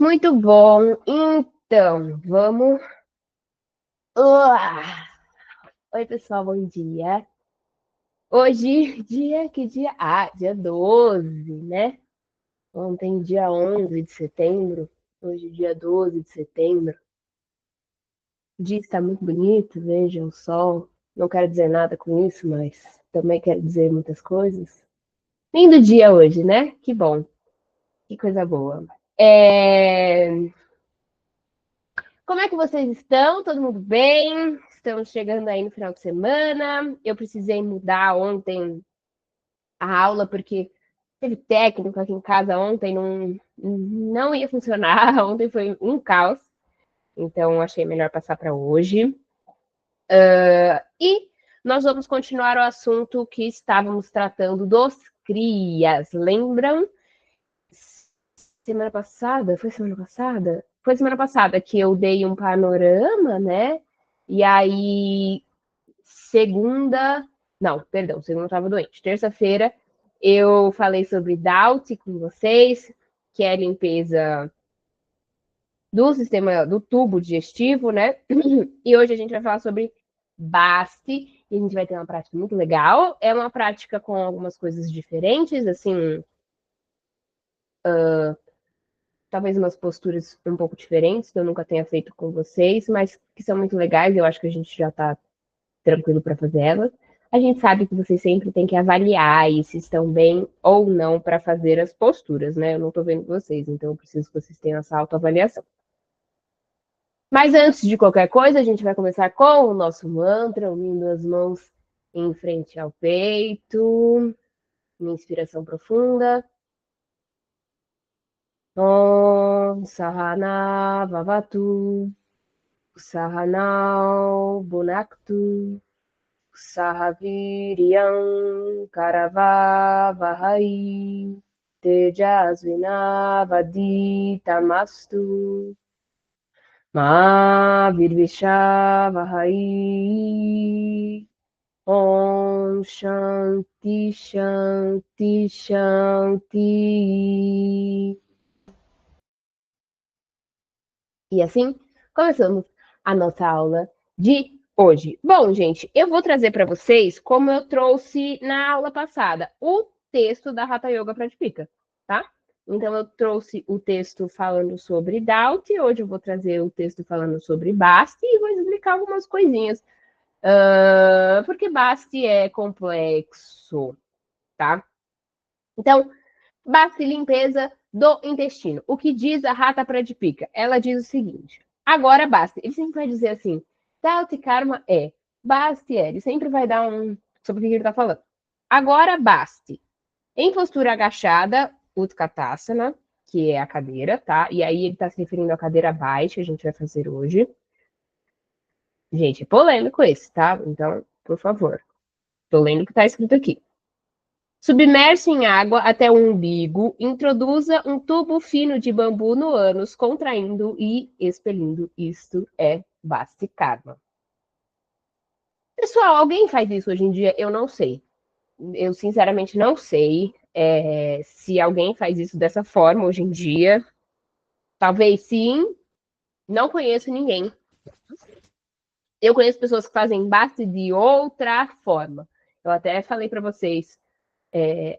Muito bom. Então, vamos. Uá! Oi, pessoal, bom dia. Hoje, que dia? Ah, dia 12, né? Ontem, dia 11 de setembro. Hoje, dia 12 de setembro. O dia está muito bonito, vejam o sol. Não quero dizer nada com isso, mas também quero dizer muitas coisas. Lindo dia hoje, né? Que bom, que coisa boa. É... Como é que vocês estão? Todo mundo bem? Estamos chegando aí no final de semana. Eu precisei mudar ontem a aula porque teve técnico aqui em casa ontem, não ia funcionar. Ontem foi um caos, então achei melhor passar para hoje. E nós vamos continuar o assunto que estávamos tratando dos crias. Lembram? Semana passada? Foi semana passada? Foi semana passada que eu dei um panorama, né? E aí, segunda. Não, perdão, segunda eu estava doente. Terça-feira eu falei sobre DAUT com vocês, que é a limpeza do sistema do tubo digestivo, né? E hoje a gente vai falar sobre BAST, e a gente vai ter uma prática muito legal. É uma prática com algumas coisas diferentes, assim, talvez umas posturas um pouco diferentes, que eu nunca tenha feito com vocês, mas que são muito legais, eu acho que a gente já está tranquilo para fazer elas. A gente sabe que vocês sempre têm que avaliar aí se estão bem ou não para fazer as posturas, né? Eu não estou vendo vocês, então eu preciso que vocês tenham essa autoavaliação. Mas antes de qualquer coisa, a gente vai começar com o nosso mantra, unindo as mãos em frente ao peito, uma inspiração profunda. Om Sahana Vavatu, Sahanao Bunaktu, Sahaviriyam Karavavahai, Tejasvinavaditamastu, Ma Virvishavahai. Om Shanti Shanti Shanti. E assim começamos a nossa aula de hoje. Bom, gente, eu vou trazer para vocês, como eu trouxe na aula passada, o texto da Hatha Yoga Pradipika, tá? Então, eu trouxe o texto falando sobre Doubt, hoje eu vou trazer o texto falando sobre Basti e vou explicar algumas coisinhas, porque Basti é complexo, tá? Então, Basti limpeza do intestino. O que diz a Hatha Pradipika? Ela diz o seguinte: agora basta. Ele sempre vai dizer assim: Doubt Karma é. Basti é. Ele sempre vai dar um. Sobre o que ele está falando. Agora baste. Em postura agachada, Utkatasana, que é a cadeira, tá? E aí ele está se referindo à cadeira baixa, que a gente vai fazer hoje. Gente, é polêmico esse, tá? Então, por favor. Tô lendo o que está escrito aqui. Submerso em água até o umbigo, introduza um tubo fino de bambu no ânus, contraindo e expelindo. Isto é Basti Karma. Pessoal, alguém faz isso hoje em dia? Eu não sei. Eu sinceramente não sei se alguém faz isso dessa forma hoje em dia. Talvez sim. Não conheço ninguém. Eu conheço pessoas que fazem Basti de outra forma. Eu até falei para vocês,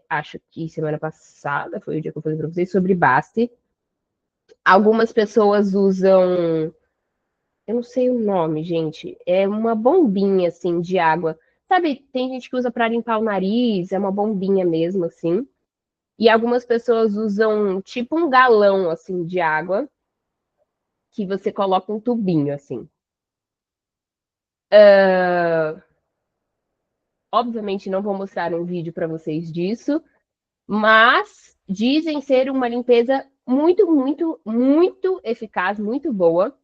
acho que semana passada foi o dia que eu falei para vocês sobre Basti. Algumas pessoas usam, eu não sei o nome, gente, é uma bombinha assim de água. Sabe, tem gente que usa para limpar o nariz, é uma bombinha mesmo assim. E algumas pessoas usam tipo um galão assim de água que você coloca um tubinho assim. Obviamente não vou mostrar um vídeo para vocês disso, mas dizem ser uma limpeza muito, muito, muito eficaz, muito boa.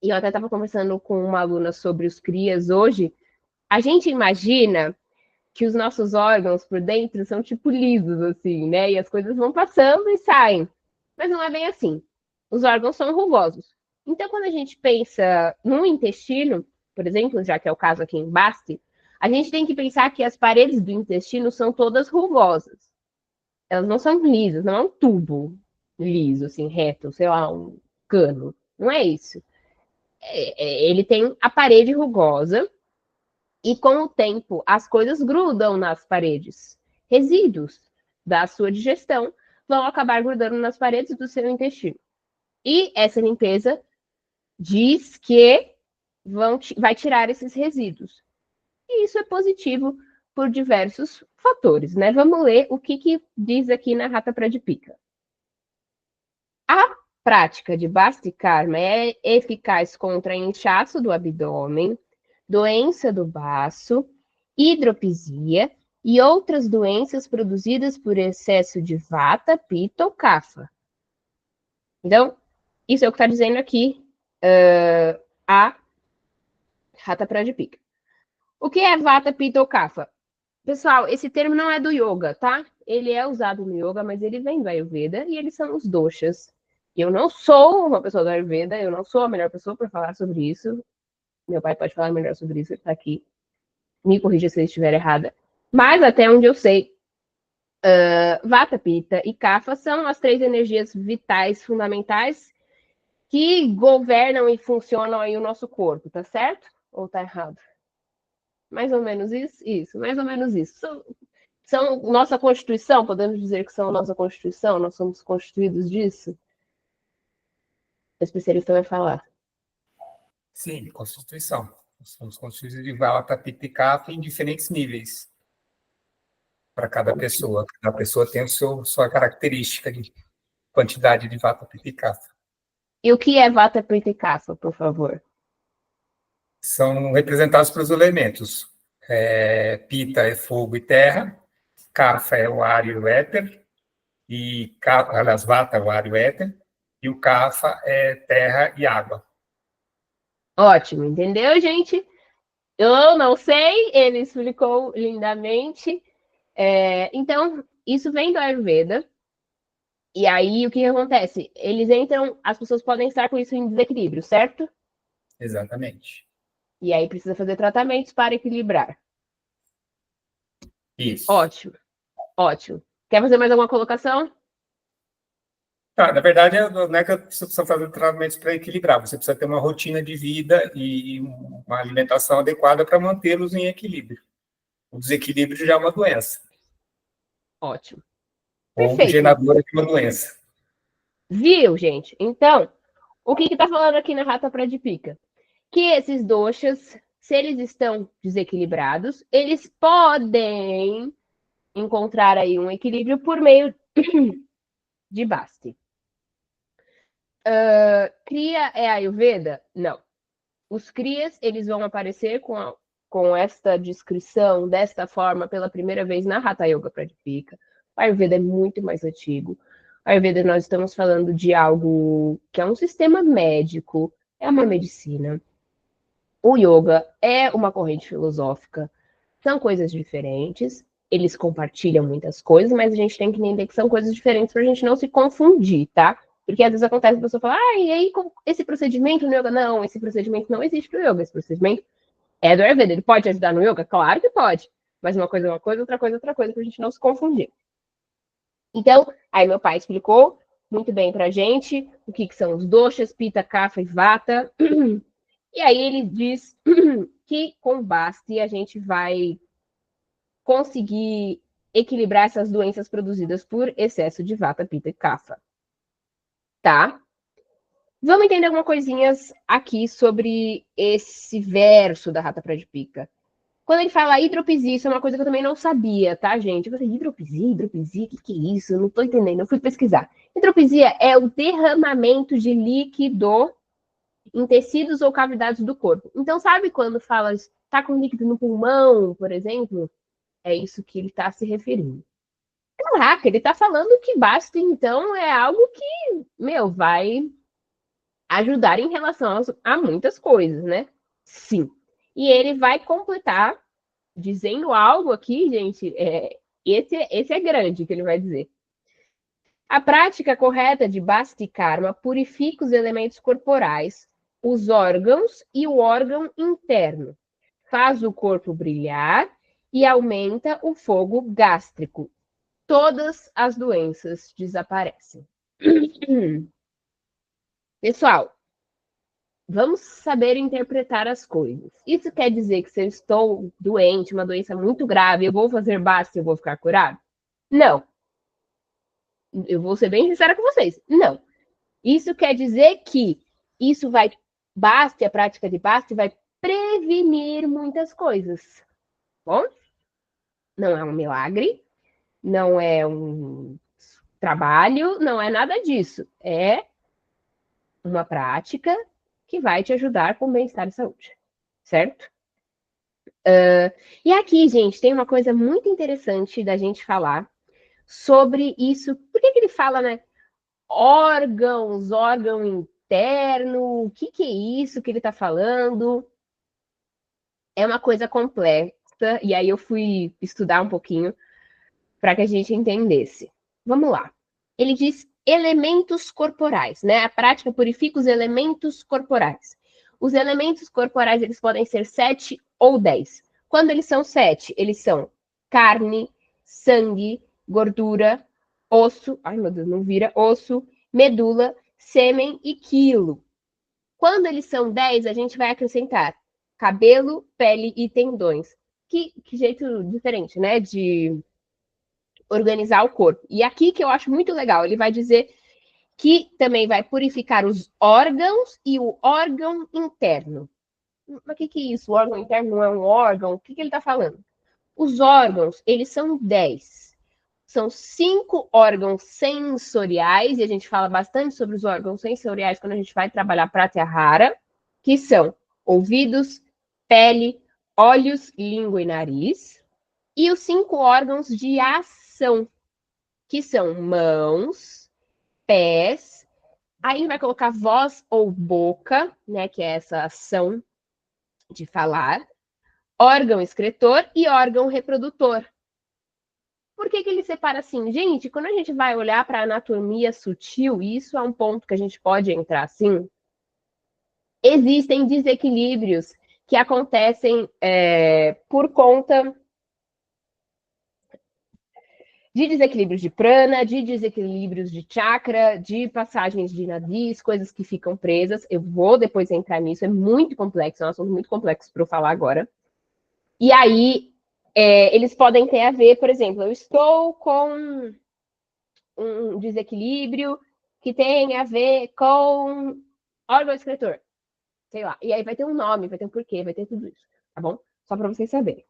E eu até estava conversando com uma aluna sobre os crias hoje. A gente imagina que os nossos órgãos por dentro são tipo lisos, assim, né? E as coisas vão passando e saem. Mas não é bem assim. Os órgãos são rugosos. Então, quando a gente pensa no intestino, por exemplo, já que é o caso aqui em Basti, a gente tem que pensar que as paredes do intestino são todas rugosas. Elas não são lisas, não é um tubo. liso, assim, reto, sei lá, um cano. Não é isso. Ele tem a parede rugosa e com o tempo as coisas grudam nas paredes. Resíduos da sua digestão vão acabar grudando nas paredes do seu intestino. E essa limpeza diz que vai tirar esses resíduos. E isso é positivo por diversos fatores, né? Vamos ler o que diz aqui na Rata Pradipica. A prática de Basta e Karma é eficaz contra inchaço do abdômen, doença do baço, hidropisia e outras doenças produzidas por excesso de vata, pita ou kapha. Então, isso é o que está dizendo aqui a Rata Pradipica. O que é vata, pita ou kapha? Pessoal, esse termo não é do yoga, tá? Ele é usado no yoga, mas ele vem do Ayurveda e eles são os doshas. Eu não sou uma pessoa do Ayurveda, eu não sou a melhor pessoa para falar sobre isso. Meu pai pode falar melhor sobre isso, ele está aqui. Me corrija se eu estiver errada. Mas até onde eu sei, Vata, Pitta e Kapha são as 3 energias vitais fundamentais que governam e funcionam aí o nosso corpo, tá certo? Ou tá errado? Mais ou menos isso? Isso, mais ou menos isso. São nossa Constituição, podemos dizer que são nossa Constituição, nós somos constituídos disso? O especialista vai falar. Sim, Constituição. Nós somos constituídos de Vata, Pitta e Kapha em diferentes níveis para cada pessoa. Cada pessoa tem sua característica de quantidade de Vata, Pitta e Kapha. E o que é Vata, Pitta e Kapha, por favor? São representados pelos elementos. Pitta é fogo e terra, Kapha é o ar e o éter, e aliás, Vata é o ar e o éter, e o Kapha é terra e água. Ótimo, entendeu, gente? Eu não sei, ele explicou lindamente. Então, isso vem do Ayurveda. E aí, o que acontece? Eles entram, as pessoas podem estar com isso em desequilíbrio, certo? Exatamente. E aí precisa fazer tratamentos para equilibrar. Isso. Ótimo, ótimo. Quer fazer mais alguma colocação? Na verdade, não é que você precisa fazer tratamentos para equilibrar, você precisa ter uma rotina de vida e uma alimentação adequada para mantê-los em equilíbrio. O desequilíbrio já é uma doença. Ótimo. Ou Perfeito. geradora de uma doença. Viu, gente? Então, o que está falando aqui na Rata Pradipica? Que esses doshas, se eles estão desequilibrados, eles podem encontrar aí um equilíbrio por meio de Basti. Cria é Ayurveda? Não. Os crias, eles vão aparecer com esta descrição, desta forma, pela primeira vez na Hatha Yoga Pradipika. O Ayurveda é muito mais antigo. O Ayurveda, nós estamos falando de algo que é um sistema médico, é uma medicina. O yoga é uma corrente filosófica. São coisas diferentes. Eles compartilham muitas coisas, mas a gente tem que entender que são coisas diferentes para a gente não se confundir, tá? Porque às vezes acontece a pessoa falar, e aí esse procedimento no yoga? Não, esse procedimento não existe no yoga. Esse procedimento é do Ayurveda. Ele pode ajudar no yoga? Claro que pode. Mas uma coisa é uma coisa, outra coisa, para a gente não se confundir. Então, aí meu pai explicou muito bem pra gente o que são os doshas, Pitta, Kapha e Vata. E aí ele diz que com Basti a gente vai conseguir equilibrar essas doenças produzidas por excesso de Vata, Pitta e Kapha. Tá? Vamos entender algumas coisinhas aqui sobre esse verso da Rata Pradipika. Quando ele fala hidropisia, isso é uma coisa que eu também não sabia, tá, gente? Eu falei, hidropisia, o que é isso? Eu não tô entendendo, eu fui pesquisar. Hidropisia é o derramamento de líquido em tecidos ou cavidades do corpo. Então, sabe quando fala, está com líquido no pulmão, por exemplo? É isso que ele está se referindo. Caraca, ele está falando que basta, então, é algo que, vai ajudar em relação a muitas coisas, né? Sim. E ele vai completar dizendo algo aqui, gente, esse é grande que ele vai dizer. A prática correta de Basti Karma purifica os elementos corporais, os órgãos e o órgão interno, faz o corpo brilhar e aumenta o fogo gástrico. Todas as doenças desaparecem. Pessoal, vamos saber interpretar as coisas. Isso quer dizer que se eu estou doente, uma doença muito grave, eu vou fazer basta e eu vou ficar curado? Não. Eu vou ser bem sincera com vocês. Não. Isso quer dizer que isso vai, basta, a prática de basta vai prevenir muitas coisas. Bom? Não é um milagre, não é um trabalho, não é nada disso. É uma prática que vai te ajudar com bem-estar e saúde, certo? E aqui, gente, tem uma coisa muito interessante da gente falar sobre isso. Por que ele fala, né? Órgãos, órgão interno, o que é isso que ele está falando? É uma coisa complexa, e aí eu fui estudar um pouquinho para que a gente entendesse. Vamos lá. Ele diz elementos corporais, né? A prática purifica os elementos corporais. Os elementos corporais, eles podem ser 7 ou 10. Quando eles são 7, eles são carne, sangue, gordura, osso, ai meu Deus, não vira, osso, medula, sêmen e quilo. Quando eles são 10, a gente vai acrescentar cabelo, pele e tendões. Que jeito diferente, né? De organizar o corpo. E aqui que eu acho muito legal, ele vai dizer que também vai purificar os órgãos e o órgão interno. Mas o que é isso? O órgão interno não é um órgão? O que ele está falando? Os órgãos, eles são 10. São 5 órgãos sensoriais, e a gente fala bastante sobre os órgãos sensoriais quando a gente vai trabalhar pratyahara, que são ouvidos, pele, olhos, língua e nariz. E os 5 órgãos de ação, que são mãos, pés, aí vai colocar voz ou boca, né, que é essa ação de falar, órgão excretor e órgão reprodutor. Por que ele separa assim? Gente, quando a gente vai olhar para a anatomia sutil, e isso é um ponto que a gente pode entrar assim, existem desequilíbrios que acontecem por conta de desequilíbrios de prana, de desequilíbrios de chakra, de passagens de nadis, coisas que ficam presas. Eu vou depois entrar nisso, é muito complexo, é um assunto muito complexo para eu falar agora. E aí, eles podem ter a ver, por exemplo, eu estou com um desequilíbrio que tem a ver com órgão excretor, sei lá. E aí vai ter um nome, vai ter um porquê, vai ter tudo isso, tá bom? Só para vocês saberem.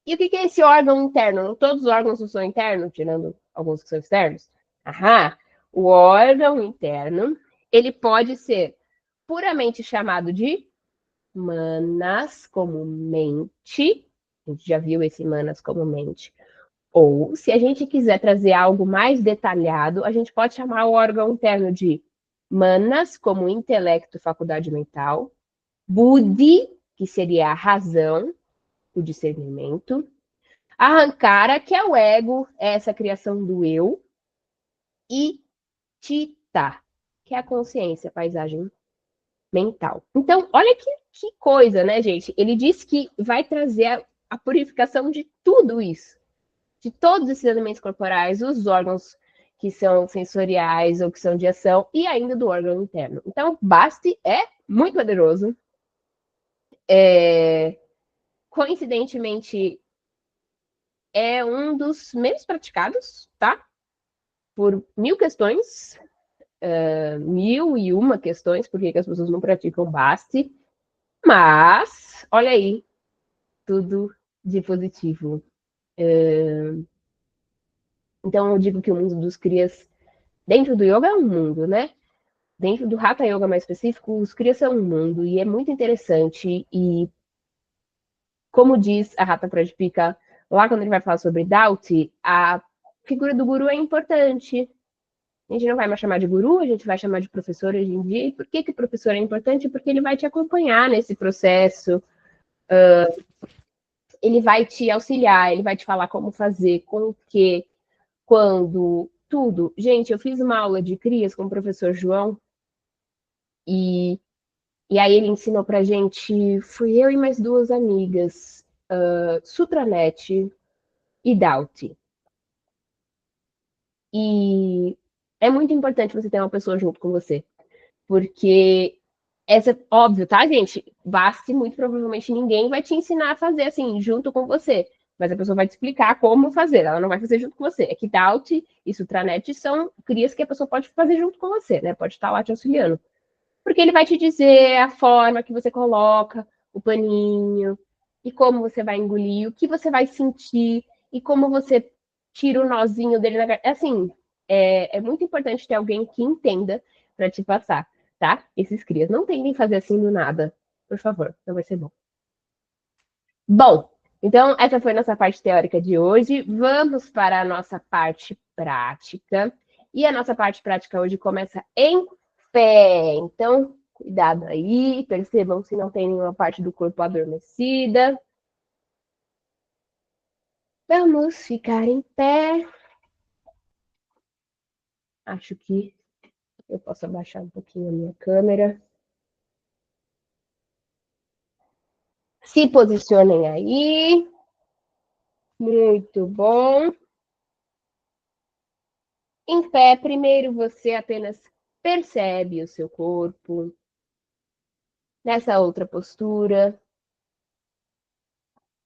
E o que é esse órgão interno? Todos os órgãos são internos, tirando alguns que são externos? Aham. O órgão interno, ele pode ser puramente chamado de manas, como mente. A gente já viu esse manas como mente. Ou, se a gente quiser trazer algo mais detalhado, a gente pode chamar o órgão interno de manas, como intelecto, faculdade mental. Buddhi, que seria a razão, o discernimento. Ahankara, que é o ego, é essa criação do eu. E Chitta, que é a consciência, a paisagem mental. Então, olha que coisa, né, gente? Ele diz que vai trazer a purificação de tudo isso, de todos esses elementos corporais, os órgãos que são sensoriais ou que são de ação, e ainda do órgão interno. Então, Basti é muito poderoso. Coincidentemente, é um dos menos praticados, tá? Por 1000 questões, 1001 questões, por que as pessoas não praticam Basti. Mas, olha aí, tudo de positivo. Então, eu digo que o mundo dos crias, dentro do yoga, é um mundo, né? Dentro do Hatha Yoga mais específico, os crias são um mundo, e é muito interessante. E, como diz a Hatha Pradipika, lá quando ele vai falar sobre Dauti, a figura do guru é importante. A gente não vai mais chamar de guru, a gente vai chamar de professor hoje em dia. E por que o professor é importante? Porque ele vai te acompanhar nesse processo, ele vai te auxiliar, ele vai te falar como fazer, com o que, quando, tudo. Gente, eu fiz uma aula de crias com o professor João, e aí ele ensinou pra gente, fui eu e mais duas amigas, Sutranet e Dauti. E É muito importante você ter uma pessoa junto com você. Porque essa, óbvio, tá, gente? Baste muito provavelmente ninguém vai te ensinar a fazer assim, junto com você. Mas a pessoa vai te explicar como fazer, ela não vai fazer junto com você. Equitout e Sutranet são crias que a pessoa pode fazer junto com você, né? Pode estar lá te auxiliando. Porque ele vai te dizer a forma que você coloca o paninho, e como você vai engolir, o que você vai sentir, e como você tira o nozinho dele na garganta. Assim, é muito importante ter alguém que entenda para te passar, tá? Esses crias. Não tentem fazer assim do nada, por favor, não vai ser bom. Bom, então essa foi a nossa parte teórica de hoje. Vamos para a nossa parte prática. E a nossa parte prática hoje começa em pé. Então, cuidado aí, percebam se não tem nenhuma parte do corpo adormecida. Vamos ficar em pé. Acho que eu posso abaixar um pouquinho a minha câmera. Se posicionem aí. Muito bom. Em pé, primeiro você apenas percebe o seu corpo. Nessa outra postura,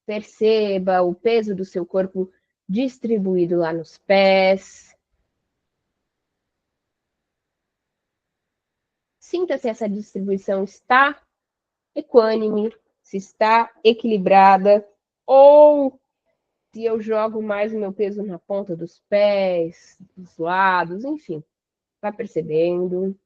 perceba o peso do seu corpo distribuído lá nos pés. Sinta se essa distribuição está equânime, se está equilibrada, ou se eu jogo mais o meu peso na ponta dos pés, dos lados, enfim. Vai percebendo.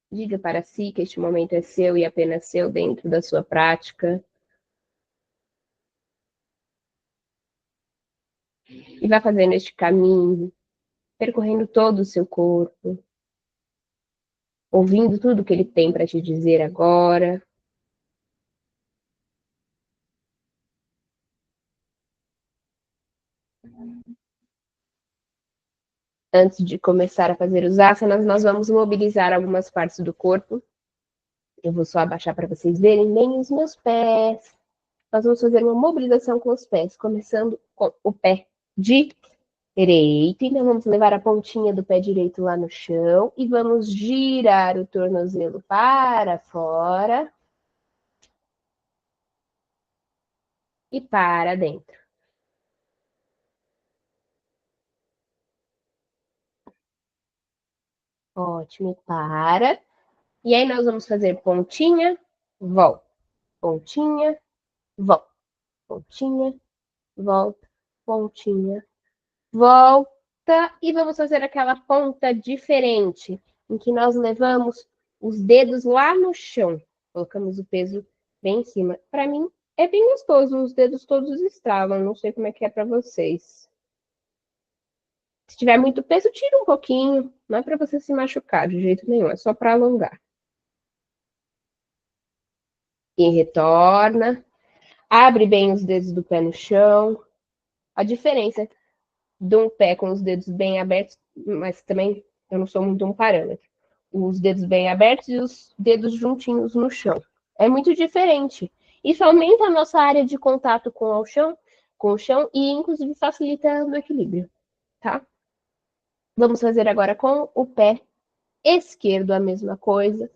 Diga para si que este momento é seu e apenas seu dentro da sua prática. E vai fazendo este caminho, percorrendo todo o seu corpo, ouvindo tudo que ele tem para te dizer agora. Antes de começar a fazer os asanas, nós vamos mobilizar algumas partes do corpo. Eu vou só abaixar para vocês verem bem os meus pés. Nós vamos fazer uma mobilização com os pés, começando com o pé direito. Então, vamos levar a pontinha do pé direito lá no chão e vamos girar o tornozelo para fora e para dentro. Ótimo, para. E aí nós vamos fazer pontinha, volta, pontinha, volta, pontinha, volta, pontinha, volta. E vamos fazer aquela ponta diferente, em que nós levamos os dedos lá no chão. Colocamos o peso bem em cima. Para mim, é bem gostoso, os dedos todos estralam. Não sei como é que é para vocês. Se tiver muito peso, tira um pouquinho. Não é para você se machucar de jeito nenhum, é só para alongar. E retorna. Abre bem os dedos do pé no chão. A diferença de um pé com os dedos bem abertos, mas também eu não sou muito um parâmetro. Os dedos bem abertos e os dedos juntinhos no chão. É muito diferente. Isso aumenta a nossa área de contato com o chão e inclusive facilita o equilíbrio, tá? Vamos fazer agora com o pé esquerdo a mesma coisa.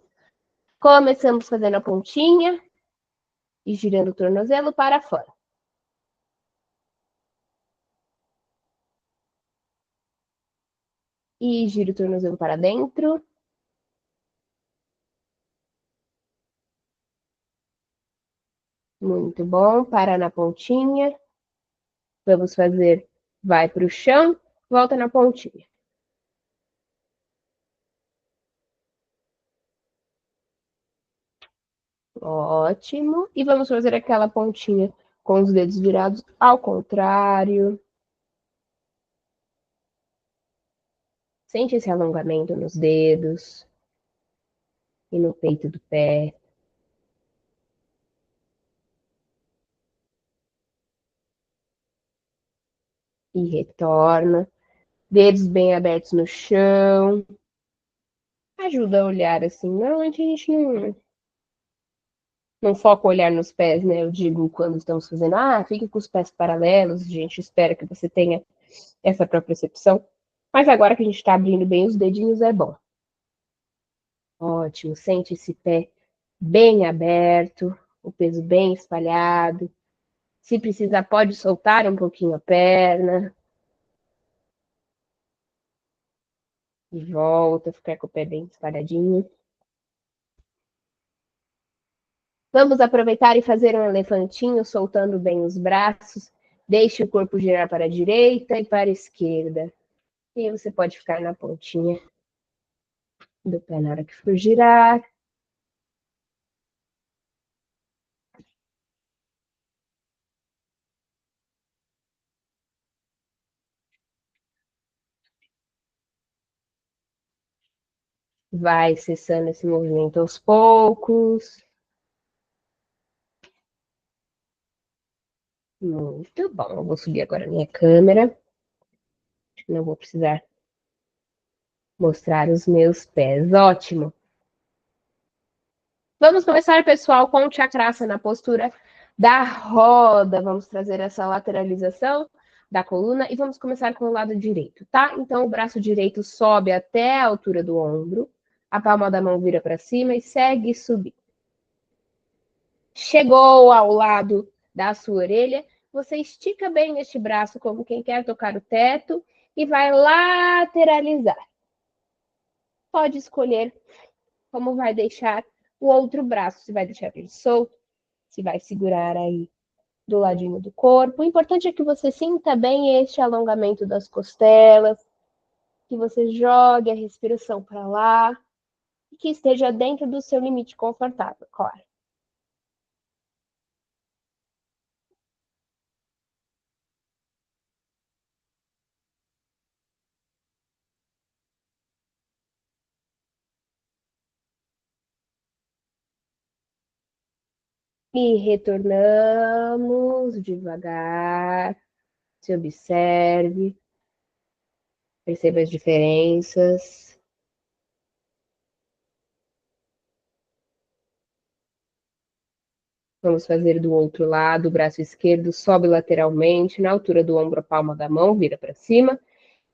Começamos fazendo a pontinha e girando o tornozelo para fora. E gira o tornozelo para dentro. Muito bom. Para na pontinha. Vamos fazer. Vai para o chão. Volta na pontinha. Ótimo. E vamos fazer aquela pontinha com os dedos virados ao contrário. Sente esse alongamento nos dedos e no peito do pé. E retorna. Dedos bem abertos no chão. ajuda a olhar assim. Normalmente a gente não foca o olhar nos pés, né? Eu digo quando estamos fazendo, fique com os pés paralelos, a gente espera que você tenha essa propriocepção. Mas agora que a gente está abrindo bem os dedinhos, é bom. Ótimo, sente esse pé bem aberto, o peso bem espalhado. Se precisar, pode soltar um pouquinho a perna. E volta, ficar com o pé bem espalhadinho. Vamos aproveitar e fazer um elefantinho, soltando bem os braços. Deixe o corpo girar para a direita e para a esquerda. E aí você pode ficar na pontinha do pé na hora que for girar. Vai cessando esse movimento aos poucos. Muito bom. Eu vou subir agora a minha câmera. Não vou precisar mostrar os meus pés. Ótimo. Vamos começar, pessoal, com o chakrasana na postura da roda. Vamos trazer essa lateralização da coluna e vamos começar com o lado direito, tá? Então, o braço direito sobe até a altura do ombro, a palma da mão vira para cima e segue subir. Chegou ao lado da sua orelha, você estica bem este braço como quem quer tocar o teto e vai lateralizar. Pode escolher como vai deixar o outro braço, se vai deixar ele solto, se vai segurar aí do ladinho do corpo. O importante é que você sinta bem este alongamento das costelas, que você jogue a respiração para lá e que esteja dentro do seu limite confortável, claro. E retornamos devagar. Se observe, perceba as diferenças. Vamos fazer do outro lado, o braço esquerdo sobe lateralmente, na altura do ombro, a palma da mão vira para cima.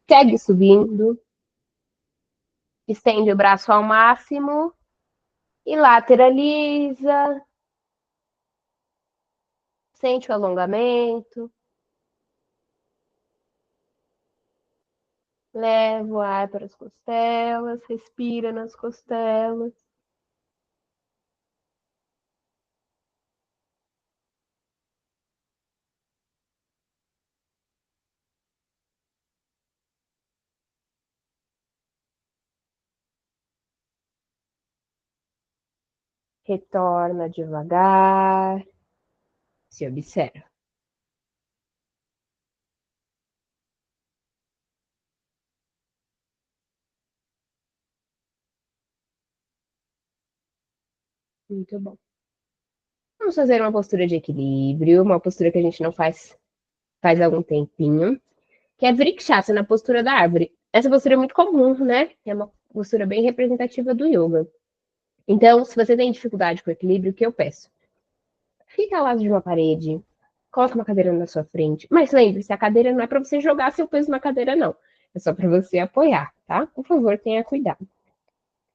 Segue subindo. Estende o braço ao máximo e lateraliza. Sente o alongamento. Leva o ar para as costelas, respira nas costelas. Retorna devagar. Se observa. Muito bom. Vamos fazer uma postura de equilíbrio, uma postura que a gente não faz algum tempinho, que é Vrikshasana, na postura da árvore. Essa postura é muito comum, né? É uma postura bem representativa do yoga. Então, se você tem dificuldade com o equilíbrio, o que eu peço? Fica ao lado de uma parede, coloca uma cadeira na sua frente. Mas lembre-se, a cadeira não é para você jogar seu peso na cadeira, não. É só para você apoiar, tá? Por favor, tenha cuidado.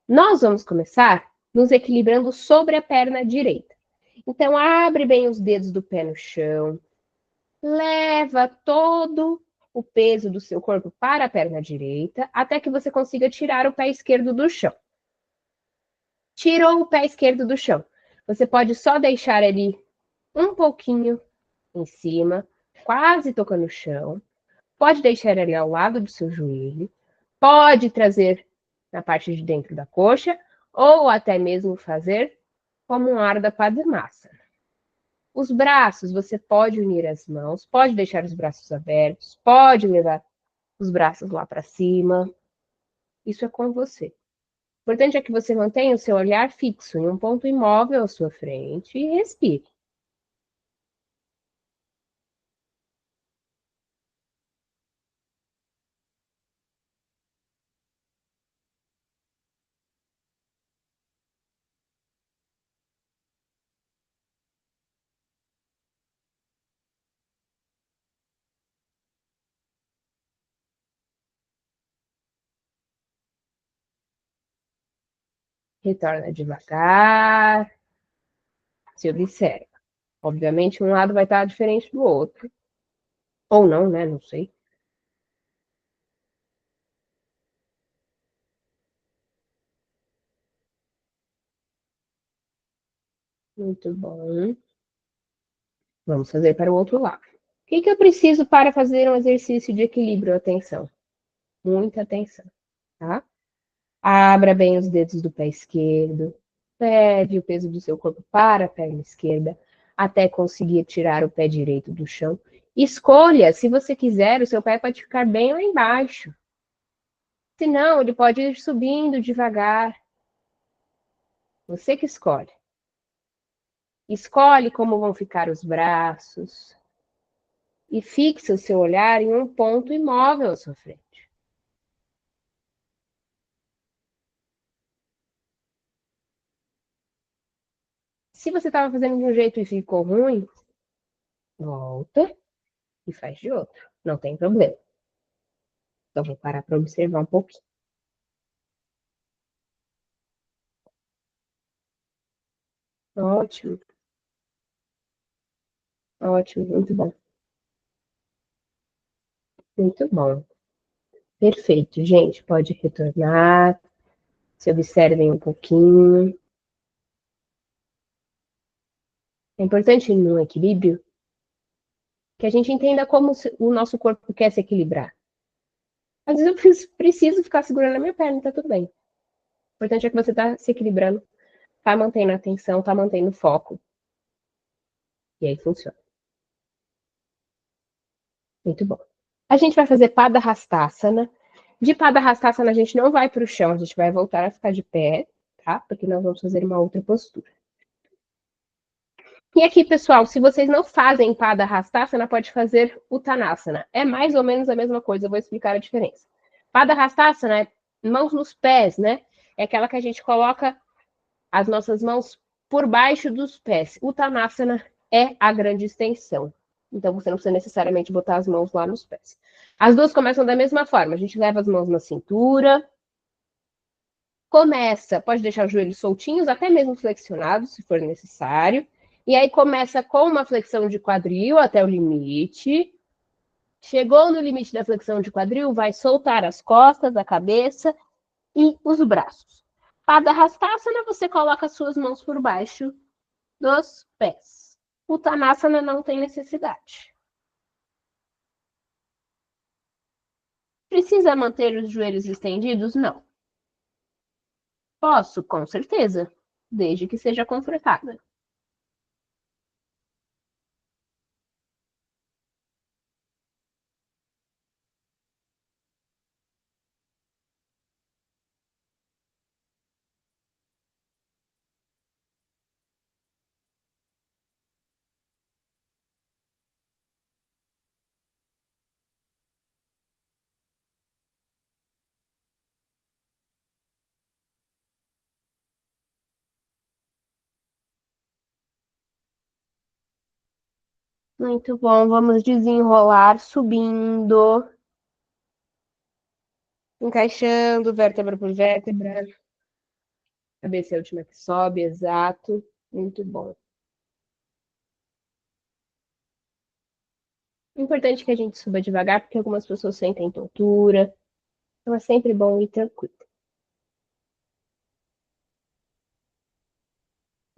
Nós vamos começar nos equilibrando sobre a perna direita. Então, abre bem os dedos do pé no chão, leva todo o peso do seu corpo para a perna direita, até que você consiga tirar o pé esquerdo do chão. Tirou o pé esquerdo do chão. Você pode só deixar ele um pouquinho em cima, quase tocando o chão. Pode deixar ele ao lado do seu joelho. Pode trazer na parte de dentro da coxa, ou até mesmo fazer como um Ardha Padmasana. Os braços, você pode unir as mãos, pode deixar os braços abertos, pode levar os braços lá para cima. Isso é com você. O importante é que você mantenha o seu olhar fixo em um ponto imóvel à sua frente e respire. Retorna devagar. Se observa. Obviamente, um lado vai estar diferente do outro. Ou não, né? Não sei. Muito bom. Vamos fazer para o outro lado. O que eu preciso para fazer um exercício de equilíbrio? Atenção. Muita atenção, tá? Abra bem os dedos do pé esquerdo. Leve o peso do seu corpo para a perna esquerda, até conseguir tirar o pé direito do chão. Escolha, se você quiser, o seu pé pode ficar bem lá embaixo. Se não, ele pode ir subindo devagar. Você que escolhe. Escolhe como vão ficar os braços. E fixe o seu olhar em um ponto imóvel à sua frente. Se você estava fazendo de um jeito e ficou ruim, volta e faz de outro. Não tem problema. Então, vou parar para observar um pouquinho. Ótimo. Ótimo, muito bom. Muito bom. Perfeito, gente. Pode retornar. Se observem um pouquinho. É importante no equilíbrio que a gente entenda como o nosso corpo quer se equilibrar. Às vezes eu preciso ficar segurando a minha perna, tá tudo bem. O importante é que você tá se equilibrando, tá mantendo a atenção, tá mantendo o foco. E aí funciona. Muito bom. A gente vai fazer Pada Hastasana. De Pada Hastasana, a gente não vai para o chão, a gente vai voltar a ficar de pé, tá? Porque nós vamos fazer uma outra postura. E aqui, pessoal, se vocês não fazem Pada Hastasana, pode fazer Uttanasana. É mais ou menos a mesma coisa, eu vou explicar a diferença. Pada Hastasana é mãos nos pés, né? É aquela que a gente coloca as nossas mãos por baixo dos pés. Uttanasana é a grande extensão. Então, você não precisa necessariamente botar as mãos lá nos pés. As duas começam da mesma forma. A gente leva as mãos na cintura. Começa, pode deixar os joelhos soltinhos, até mesmo flexionados, se for necessário. E aí começa com uma flexão de quadril até o limite. Chegou no limite da flexão de quadril, vai soltar as costas, a cabeça e os braços. Pada Hastasana, você coloca as suas mãos por baixo dos pés. Uttanasana não tem necessidade. Precisa manter os joelhos estendidos? Não. Posso, com certeza, desde que seja confortável. Muito bom, vamos desenrolar subindo, encaixando vértebra por vértebra. Cabeça é a última que sobe, exato. Muito bom. É importante que a gente suba devagar, porque algumas pessoas sentem tontura. Então é sempre bom ir tranquilo.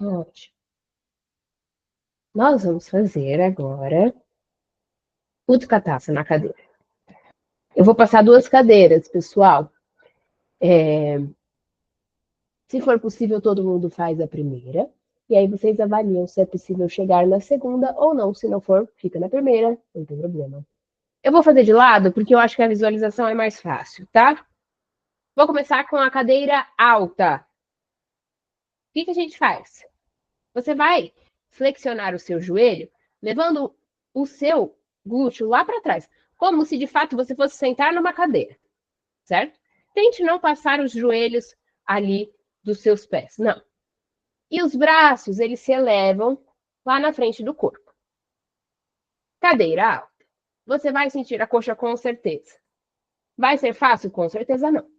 Ótimo. Nós vamos fazer agora Utkatasana na cadeira. Eu vou passar duas cadeiras, pessoal. Se for possível, todo mundo faz a primeira. E aí vocês avaliam se é possível chegar na segunda ou não. Se não for, fica na primeira, não tem problema. Eu vou fazer de lado porque eu acho que a visualização é mais fácil, tá? Vou começar com a cadeira alta. O que a gente faz? Você vai flexionar o seu joelho, levando o seu glúteo lá para trás, como se de fato você fosse sentar numa cadeira, certo? Tente não passar os joelhos ali dos seus pés, não. E os braços, eles se elevam lá na frente do corpo. Cadeira alta. Você vai sentir a coxa com certeza. Vai ser fácil? Com certeza não.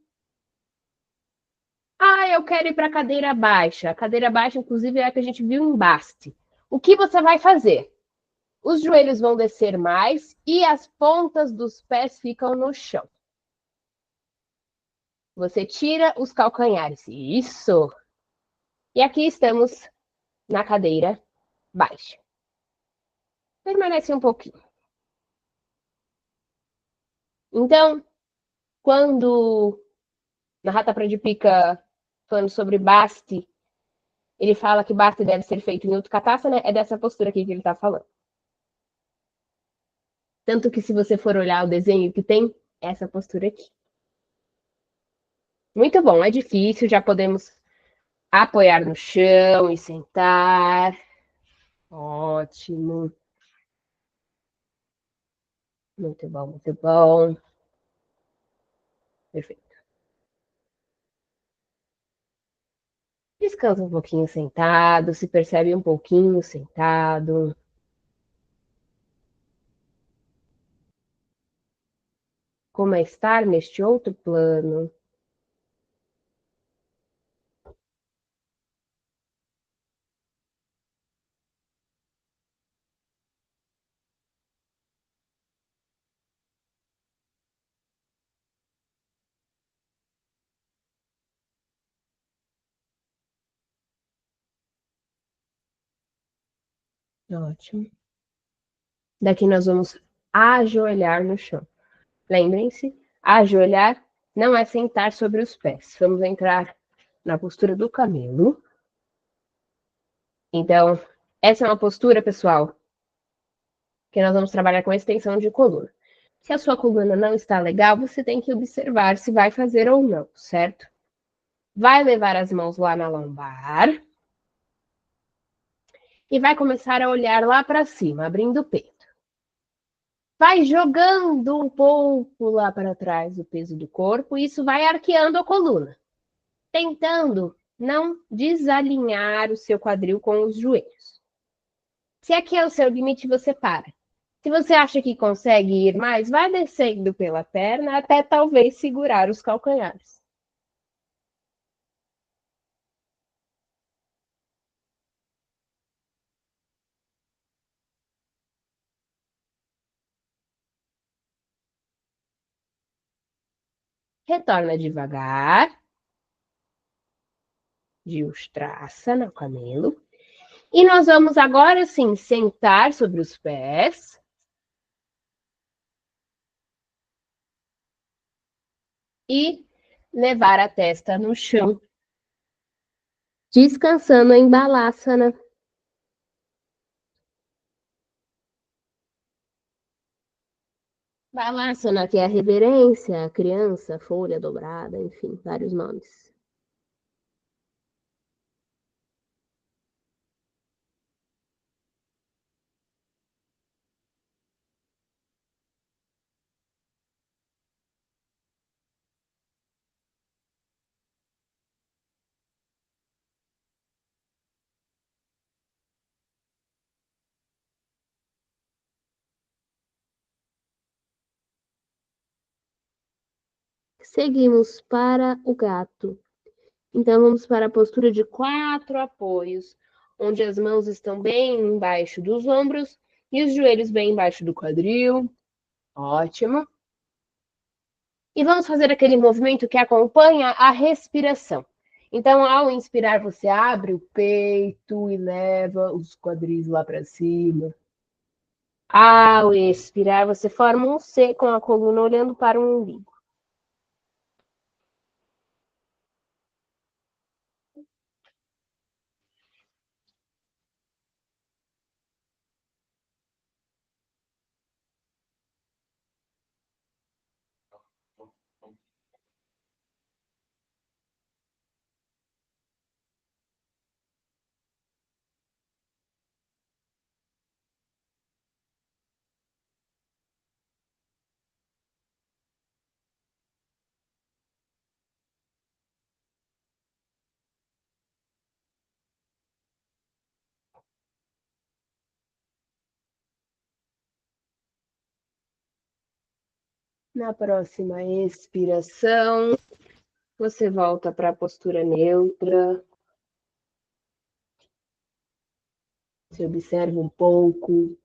Ah, eu quero ir para a cadeira baixa. A cadeira baixa, inclusive, é a que a gente viu em Basti. O que você vai fazer? Os joelhos vão descer mais e as pontas dos pés ficam no chão. Você tira os calcanhares. Isso! E aqui estamos na cadeira baixa. Permanece um pouquinho. Então, quando na Rata Pradipika, falando sobre Basti, ele fala que Basti deve ser feito em Utkatasana, é dessa postura aqui que ele está falando. Tanto que se você for olhar o desenho que tem, essa postura aqui. Muito bom, é difícil, já podemos apoiar no chão e sentar. Ótimo. Muito bom, muito bom. Perfeito. Descansa um pouquinho sentado, se percebe um pouquinho sentado. Como é estar neste outro plano. Ótimo. Daqui nós vamos ajoelhar no chão. Lembrem-se, ajoelhar não é sentar sobre os pés. Vamos entrar na postura do camelo. Então, essa é uma postura, pessoal, que nós vamos trabalhar com extensão de coluna. Se a sua coluna não está legal, você tem que observar se vai fazer ou não, certo? Vai levar as mãos lá na lombar e vai começar a olhar lá para cima, abrindo o peito. Vai jogando um pouco lá para trás o peso do corpo, e isso vai arqueando a coluna, tentando não desalinhar o seu quadril com os joelhos. Se aqui é o seu limite, você para. Se você acha que consegue ir mais, vai descendo pela perna até talvez segurar os calcanhares. Retorna devagar, de Ustrasana, o camelo. E nós vamos agora sim sentar sobre os pés. E levar a testa no chão, descansando em Balasana. Balasana, que é a reverência, a criança, folha dobrada, enfim, vários nomes. Seguimos para o gato. Então, vamos para a postura de 4 apoios, onde as mãos estão bem embaixo dos ombros e os joelhos bem embaixo do quadril. Ótimo. E vamos fazer aquele movimento que acompanha a respiração. Então, ao inspirar, você abre o peito e leva os quadris lá para cima. Ao expirar, você forma um C com a coluna olhando para o umbigo. Na próxima expiração, Você volta para a postura neutra. Se observa um pouco.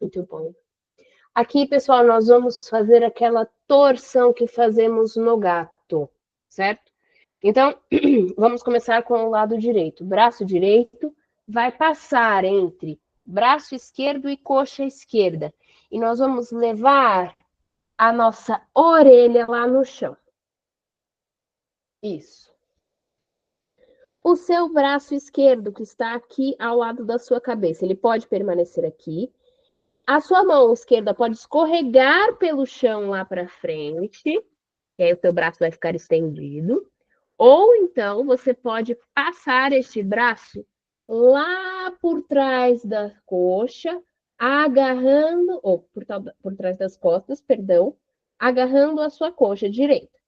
Muito bom. Aqui, pessoal, nós vamos fazer aquela torção que fazemos no gato, certo? Então, vamos começar com o lado direito. Braço direito vai passar entre braço esquerdo e coxa esquerda. E nós vamos levar a nossa orelha lá no chão. Isso. O seu braço esquerdo, que está aqui ao lado da sua cabeça, ele pode permanecer aqui. A sua mão esquerda pode escorregar pelo chão lá para frente, e aí o seu braço vai ficar estendido. Ou então você pode passar este braço lá por trás da coxa, agarrando, ou por trás das costas, perdão, agarrando a sua coxa direita.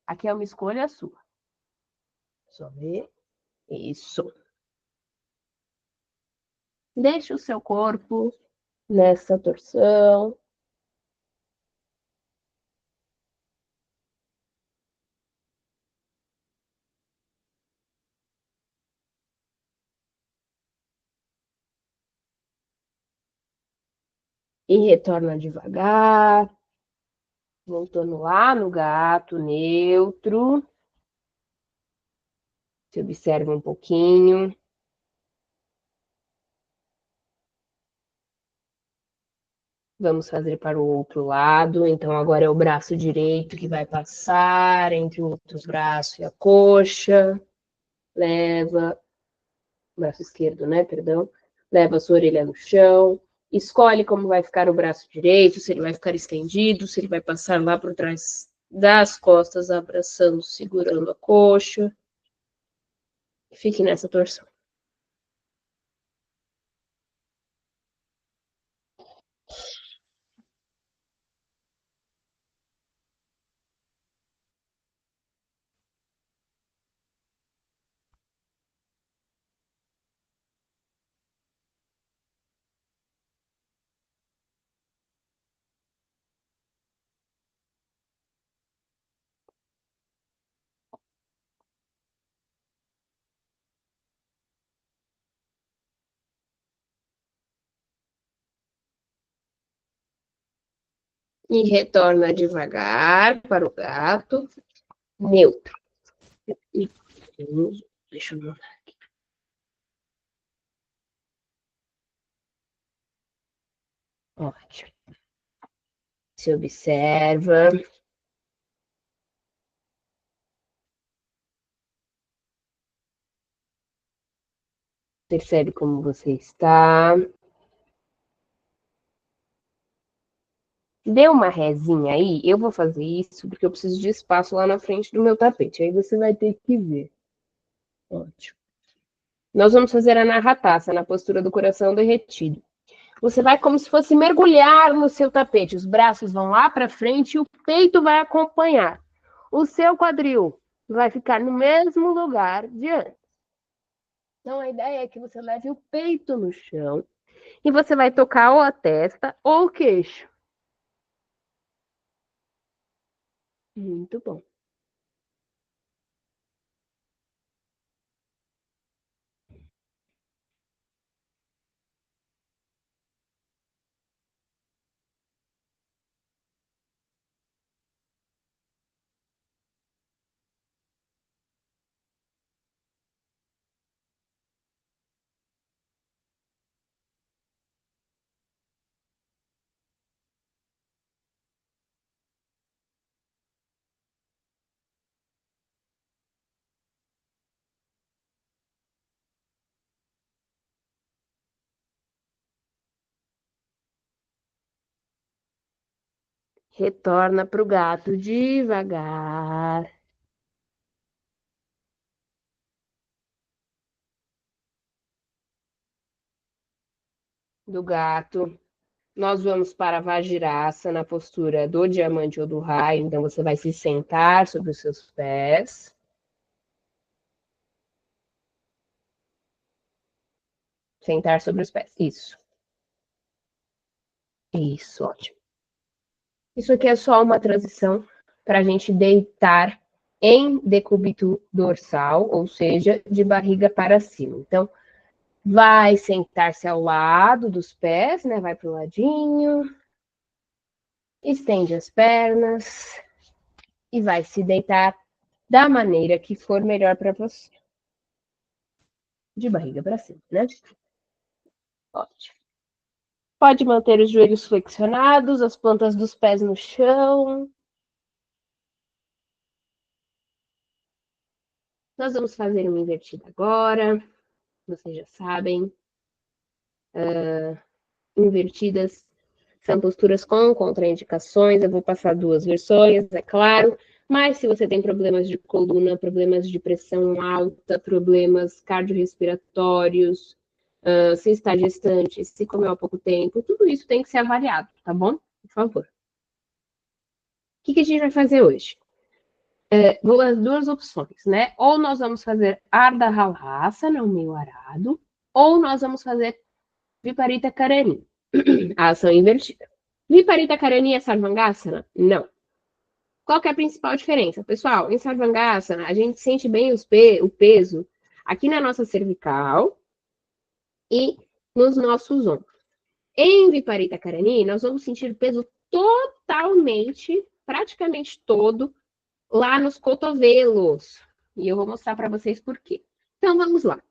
Aqui é uma escolha sua. Só ver. Isso. Deixe o seu corpo nessa torção. E retorna devagar. Voltando lá no gato neutro. Se observa um pouquinho. Vamos fazer para o outro lado. Então, agora é o braço direito que vai passar entre o outro braço e a coxa. Leva. Braço esquerdo, né? Perdão. Leva a sua orelha no chão. Escolhe como vai ficar o braço direito, se ele vai ficar estendido, se ele vai passar lá por trás das costas, abraçando, segurando a coxa. Fique nessa torção. E retorna devagar para o gato neutro. E, deixa eu mudar aqui. Ótimo. Se observa. Percebe como você está. Dê uma rezinha aí. Eu vou fazer isso porque eu preciso de espaço lá na frente do meu tapete. Aí você vai ter que ver. Ótimo. Nós vamos fazer a narrataça na postura do coração derretido. Você vai como se fosse mergulhar no seu tapete. Os braços vão lá para frente e o peito vai acompanhar. O seu quadril vai ficar no mesmo lugar de antes. Então, a ideia é que você leve o peito no chão e você vai tocar ou a testa ou o queixo. Muito bom. Retorna para o gato devagar. Do gato. Nós vamos para a Vajrasana, na postura do diamante ou do raio. Então, você vai se sentar sobre os seus pés. Sentar sobre os pés. Isso. Isso, ótimo. Isso aqui é só uma transição para a gente deitar em decúbito dorsal, ou seja, de barriga para cima. Então, vai sentar-se ao lado dos pés, né? Vai para o ladinho, estende as pernas e vai se deitar da maneira que for melhor para você. De barriga para cima, né? Ótimo. Pode manter os joelhos flexionados, as plantas dos pés no chão. Nós vamos fazer uma invertida agora. Vocês já sabem. Invertidas são posturas com contraindicações. Eu vou passar duas versões, é claro. Mas se você tem problemas de coluna, problemas de pressão alta, problemas cardiorrespiratórios, se está gestante, se comeu há pouco tempo, tudo isso tem que ser avaliado, tá bom? Por favor. O que a gente vai fazer hoje? Vou as duas opções, né? Ou nós vamos fazer Ardha Halasana, o meio arado, ou nós vamos fazer Viparita Karani, a ação invertida. Viparita Karani é Sarvangasana? Não. Qual que é a principal diferença? Pessoal, em Sarvangasana, a gente sente bem o peso aqui na nossa cervical e nos nossos ombros. Em Viparita Karani, nós vamos sentir o peso totalmente, praticamente todo, lá nos cotovelos. E eu vou mostrar para vocês por quê. Então, vamos lá.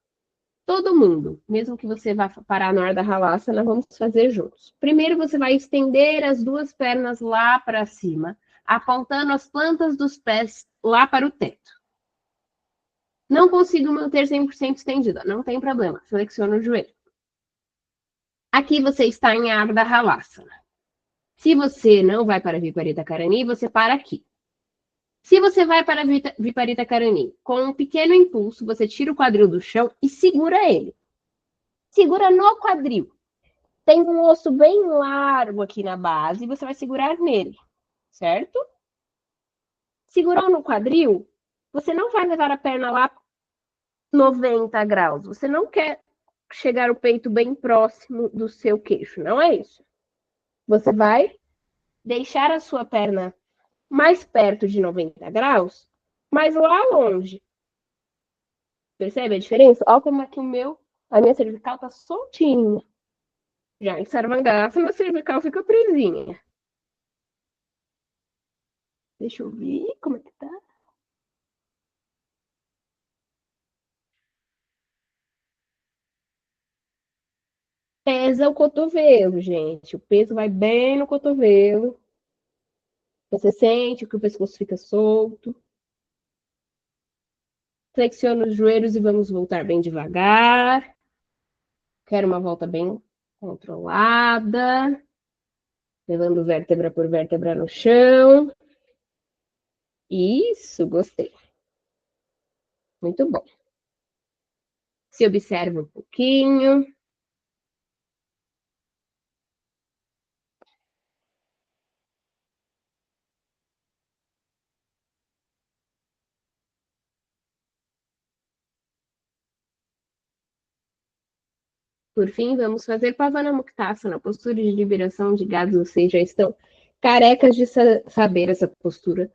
Todo mundo, mesmo que você vá parar na hora da Halasana, vamos fazer juntos. Primeiro, você vai estender as duas pernas lá para cima, apontando as plantas dos pés lá para o teto. Não consigo manter 100% estendida, não tem problema, flexiona o joelho. Aqui você está em Ardha Halasana. Se você não vai para Viparita Karani, você para aqui. Se você vai para Viparita Karani, com um pequeno impulso, você tira o quadril do chão e segura ele. Segura no quadril. Tem um osso bem largo aqui na base e você vai segurar nele, certo? Segurou no quadril, você não vai levar a perna lá 90 graus. Você não quer chegar o peito bem próximo do seu queixo, não é isso. Você vai deixar a sua perna mais perto de 90 graus, mas lá longe. Percebe a diferença? Olha como é que a minha cervical tá soltinha. Já em Sarvangasana, a cervical fica presinha. Deixa eu ver como é que tá. Pesa o cotovelo, gente. O peso vai bem no cotovelo. Você sente que o pescoço fica solto. Flexiona os joelhos e vamos voltar bem devagar. Quero uma volta bem controlada. Levando vértebra por vértebra no chão. Isso, gostei. Muito bom. Se observa um pouquinho. Por fim, vamos fazer Pavana Muktasana, postura de liberação de gases. Vocês já estão carecas de saber essa postura.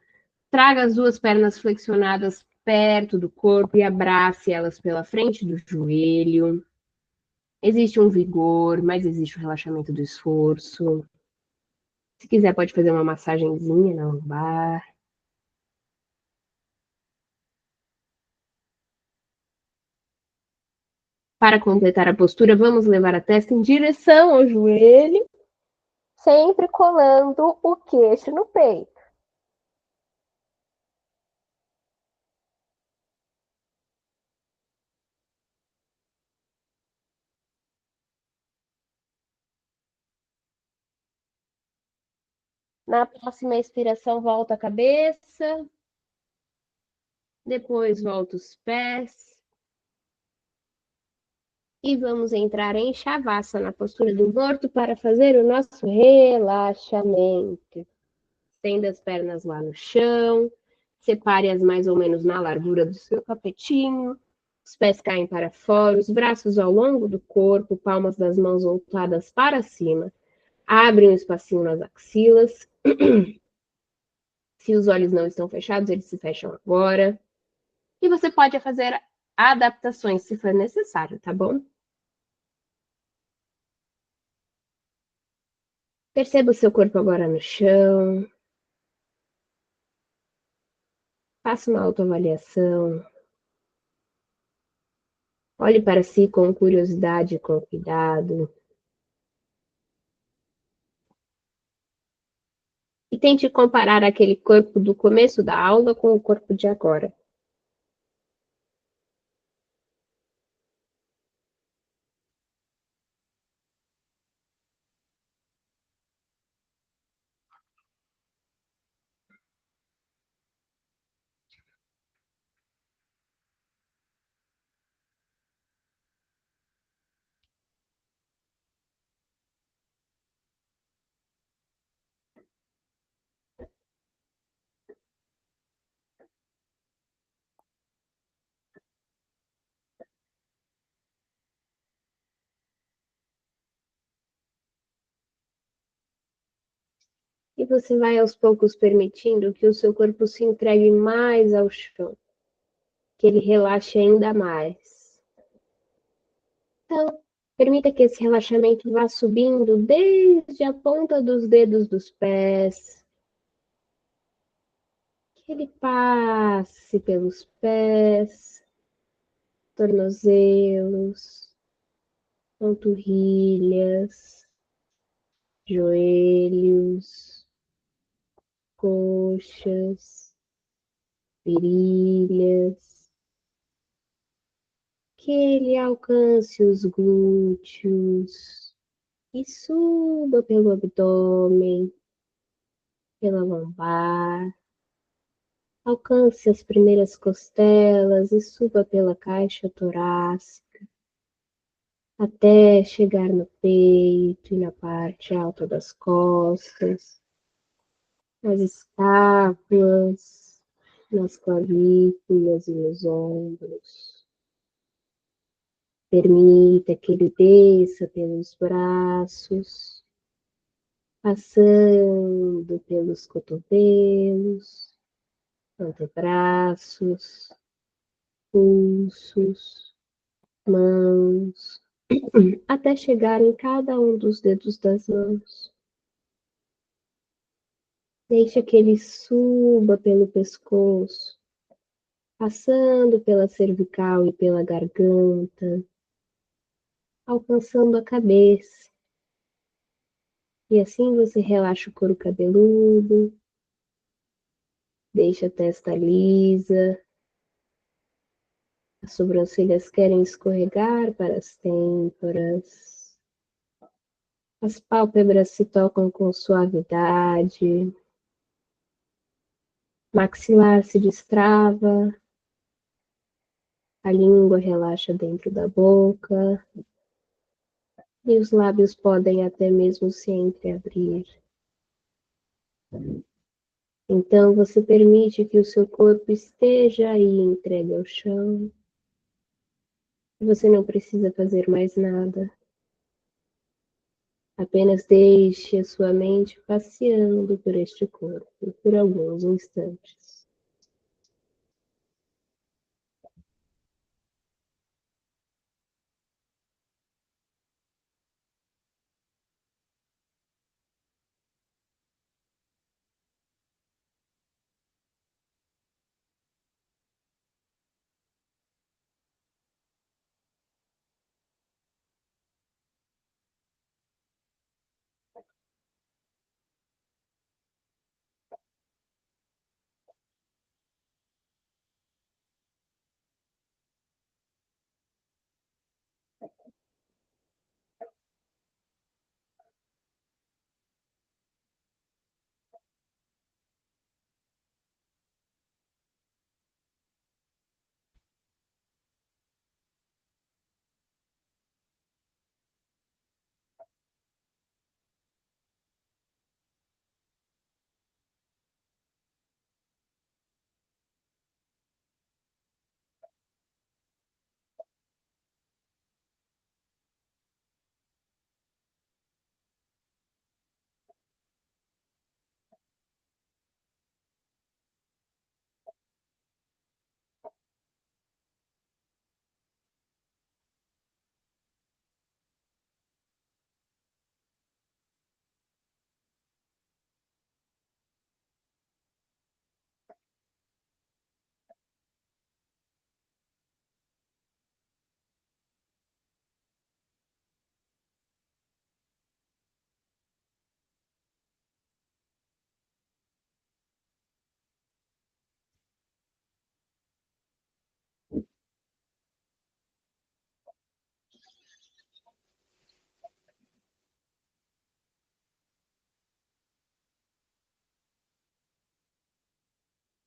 Traga as duas pernas flexionadas perto do corpo e abrace elas pela frente do joelho. Existe um vigor, mas existe o relaxamento do esforço. Se quiser, pode fazer uma massagenzinha na lombar. Para completar a postura, vamos levar a testa em direção ao joelho, sempre colando o queixo no peito. Na próxima expiração, volta a cabeça. Depois, volta os pés. E vamos entrar em Shavasana, na postura do morto, para fazer o nosso relaxamento. Estenda as pernas lá no chão. Separe-as mais ou menos na largura do seu tapetinho. Os pés caem para fora, os braços ao longo do corpo, palmas das mãos voltadas para cima. Abre um espacinho nas axilas. Se os olhos não estão fechados, eles se fecham agora. E você pode fazer adaptações se for necessário, tá bom? Perceba o seu corpo agora no chão. Faça uma autoavaliação. Olhe para si com curiosidade e com cuidado. E tente comparar aquele corpo do começo da aula com o corpo de agora. E você vai aos poucos permitindo que o seu corpo se entregue mais ao chão, que ele relaxe ainda mais. Então, permita que esse relaxamento vá subindo desde a ponta dos dedos dos pés, que ele passe pelos pés, tornozelos, panturrilhas, joelhos, coxas, virilhas, que ele alcance os glúteos e suba pelo abdômen, pela lombar, alcance as primeiras costelas e suba pela caixa torácica, até chegar no peito e na parte alta das costas, nas escápulas, nas clavículas e nos ombros. Permita que ele desça pelos braços, passando pelos cotovelos, antebraços, pulsos, mãos, até chegar em cada um dos dedos das mãos. Deixa que ele suba pelo pescoço, passando pela cervical e pela garganta, alcançando a cabeça. E assim você relaxa o couro cabeludo, deixa a testa lisa, as sobrancelhas querem escorregar para as têmporas, as pálpebras se tocam com suavidade, maxilar se destrava, a língua relaxa dentro da boca e os lábios podem até mesmo se entreabrir. Então você permite que o seu corpo esteja aí entregue ao chão. Você não precisa fazer mais nada. Apenas deixe a sua mente passeando por este corpo por alguns instantes.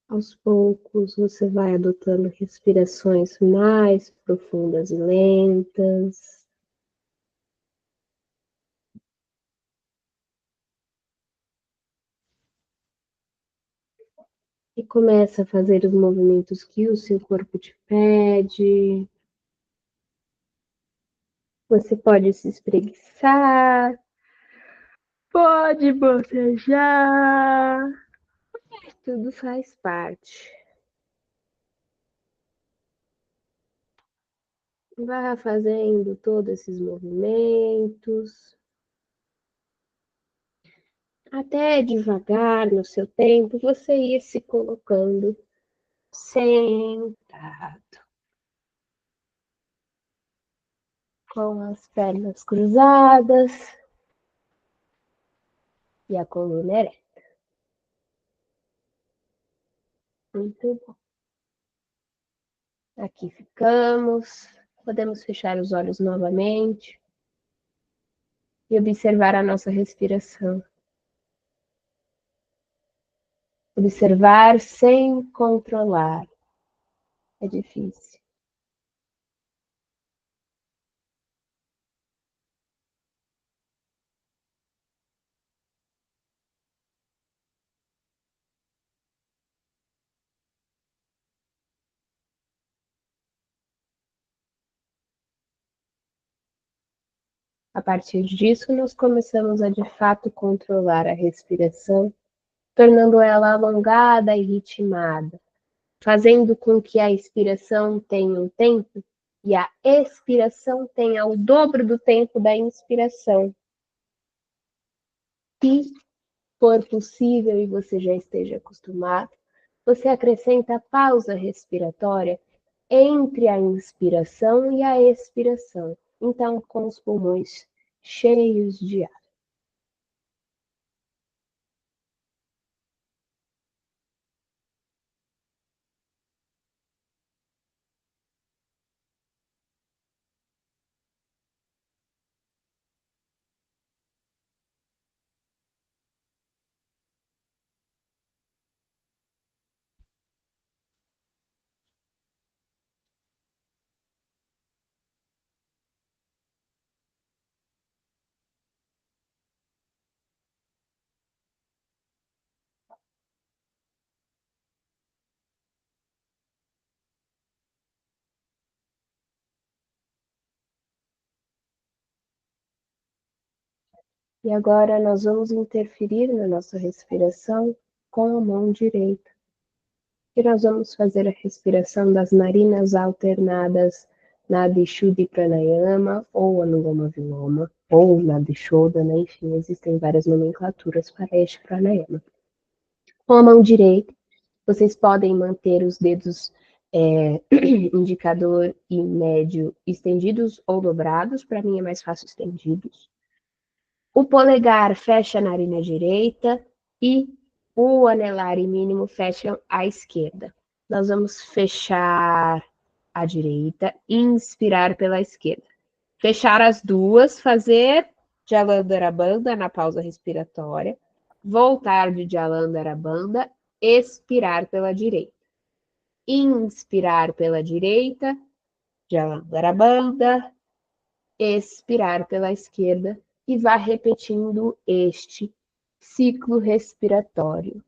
Aos poucos, você vai adotando respirações mais profundas e lentas. E começa a fazer os movimentos que o seu corpo te pede. Você pode se espreguiçar, pode bocejar, tudo faz parte. Vá fazendo todos esses movimentos, até devagar, no seu tempo, você ir se colocando sentado, com as pernas cruzadas e a coluna ereta. Muito bom. Aqui ficamos. Podemos fechar os olhos novamente e observar a nossa respiração. Observar sem controlar. É difícil. A partir disso, nós começamos a de fato controlar a respiração, tornando ela alongada e ritmada, fazendo com que a expiração tenha um tempo e a expiração tenha o dobro do tempo da inspiração. Se for possível e você já esteja acostumado, você acrescenta a pausa respiratória entre a inspiração e a expiração. Então, com os pulmões cheios de ar. E agora nós vamos interferir na nossa respiração com a mão direita. E nós vamos fazer a respiração das narinas alternadas Nadi Shuddhi Pranayama, ou Anuloma Viloma, ou Nadi Shodhana, enfim, existem várias nomenclaturas para este pranayama. Com a mão direita, vocês podem manter os dedos indicador e médio estendidos ou dobrados, para mim é mais fácil estendidos. O polegar fecha a narina direita e o anelar e mínimo fecham à esquerda. Nós vamos fechar a direita, inspirar pela esquerda. Fechar as duas, fazer Jalandharabandha na pausa respiratória, voltar de Jalandharabandha, expirar pela direita. Inspirar pela direita, Jalandharabandha, expirar pela esquerda e vá repetindo este ciclo respiratório.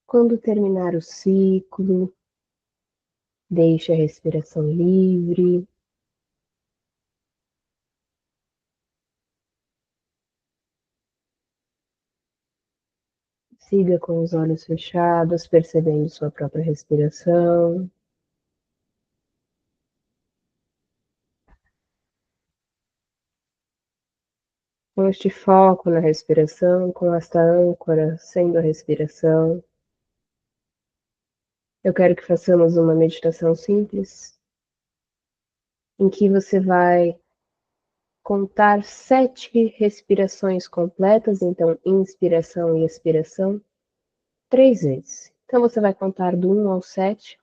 Quando terminar o ciclo, deixe a respiração livre. Siga com os olhos fechados, percebendo sua própria respiração. Com este foco na respiração, com esta âncora sendo a respiração, eu quero que façamos uma meditação simples, em que você vai contar 7 respirações completas, então inspiração e expiração, 3 vezes. Então você vai contar do 1 ao 7,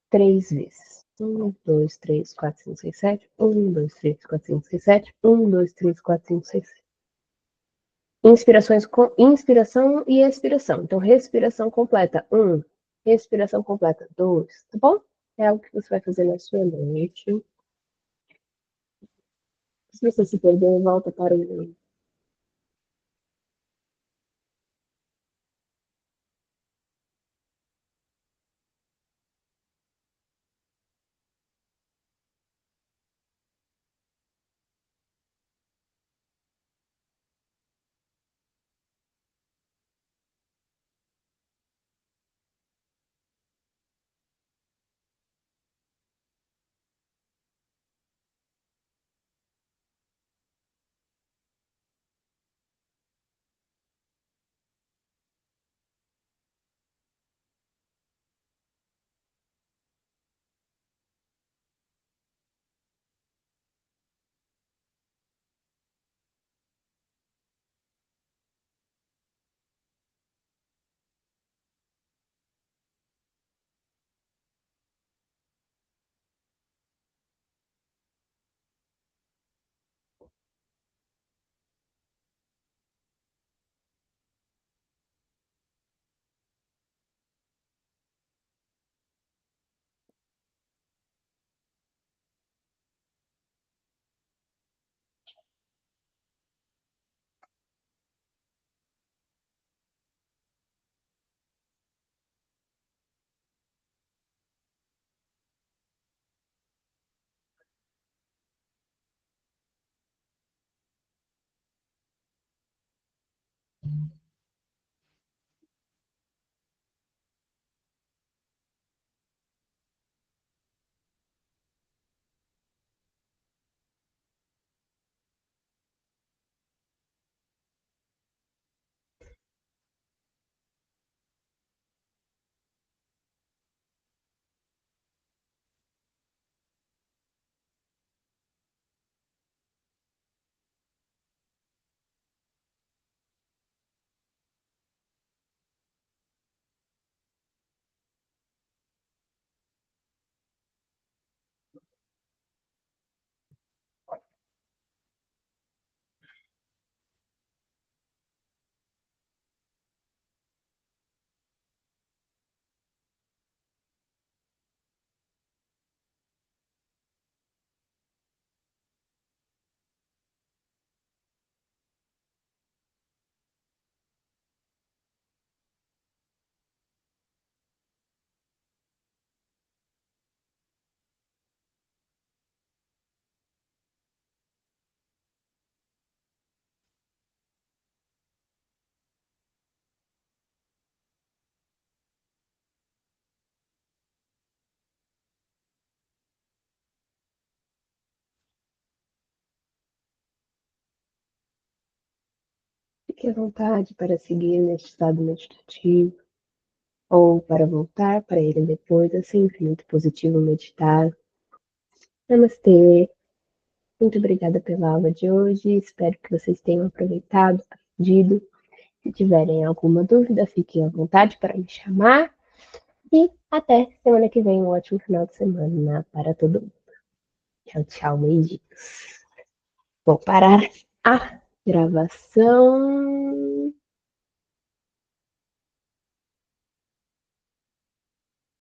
3 vezes. 1, 2, 3, 4, 5, 6, 7. 1, 2, 3, 4, 5, 6, 7. 1, 2, 3, 4, 5, 6, 7. Inspirações com inspiração e expiração. Então, respiração completa. 1. Respiração completa. 2. Tá bom? É algo que você vai fazer na sua mente. Se você se perder, volta para o Fique à vontade para seguir neste estado meditativo ou para voltar para ele depois. É sempre muito positivo meditar. Namastê. Muito obrigada pela aula de hoje. Espero que vocês tenham aproveitado, aprendido. Se tiverem alguma dúvida, fiquem à vontade para me chamar. E até semana que vem. Um ótimo final de semana para todo mundo. Tchau, tchau, beijinhos. Vou parar a gravação.